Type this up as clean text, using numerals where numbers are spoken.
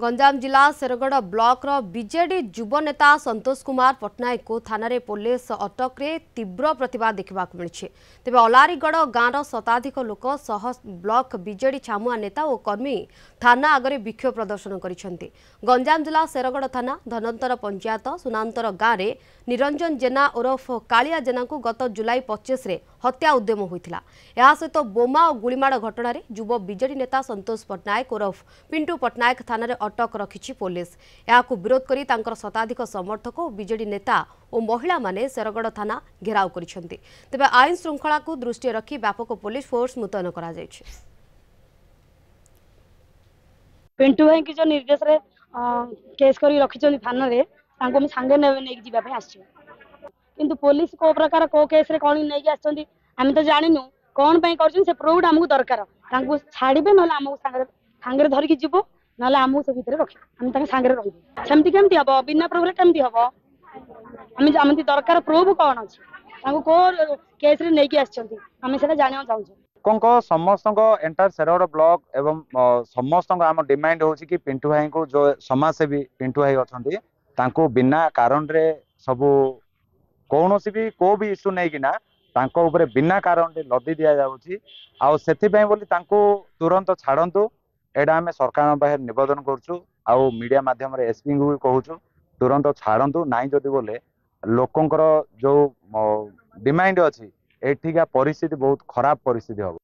गंजाम जिला Shergarh block BJD युव नेता संतोष कुमार पट्टनायक को थाना पुलिस अटक रे तीव्र प्रतिवाद देखा मिली। तेज अलारीगढ़ गाँव शताधिक लोक सह ब्लॉक बीजेडी छामुआ नेता और कर्मी थाना आगे विक्षोभ प्रदर्शन करछन्ति। गंजाम जिला शेरगढ़ थाना धनंतर पंचायत सुनांतर गाँव में निरंजन जेना ओरफ कालिया जेना को गत जुलाई 25 रे हत्या उद्यम होता। यह सहित बोमा और गुलीमाड़ घटना युव बीजेडी नेता संतोष पट्टनायक ओरफ पिंटू पट्टनायक थाना अटक रखिछि पुलिस। याकु विरोध करी तांकर शताधिक समर्थक और बीजेडी नेता और महिला माने शेरगढ़ थाना घेराव करिसेंति। तेबे आईन श्रृंखला को दृष्टि रखी व्यापक पुलिस फोर्स मुतयन करा जायछि। पिंटू भाई की जो निर्देश रे केस करी रखिछन थाना रे तांको हम संगे नै जिबा पे आछि, किंतु पुलिस को प्रकार को केस रे कोन नै के आछन हम तो जानिनु कोन पई करछन से प्रूफ हमहु दरकार। तांको छाड़ीबे नले हमहु संगे धरि के जिवो नले हमहु से भीतर रखि हम तांगे संगे रहिबो। सेमति केमति हबो बिना प्रूफ रे केमति हबो? हम जामति दरकार प्रूफ कोन अछि तांको को केस रे नै के आछन हम सेटा जानियो चाहू। समस्त एंटायर शेरगढ़ ब्लॉक एवं समस्त आम डिमांड हो कि पिंटू भाई को जो समाजसेवी पिंटू भाई अच्छा तांको बिना कारण रे सब कौन भी को भी इश्यू नहीं किना तांको ऊपर बिना कारण रे लदी दिया जाउची। आउ सेथिपई बोली तांको तुरंत छाड़ंतु एडा आमे सरकार बाहर निवेदन करछु। आउ मीडिया माध्यम रे एसपी को भी कहूछु तुरंत छाड़ंतु नाई जदि बोले लोकंकर जो डिमांड अछि एठिका परिस्थिति बहुत खराब परिस्थिति हो।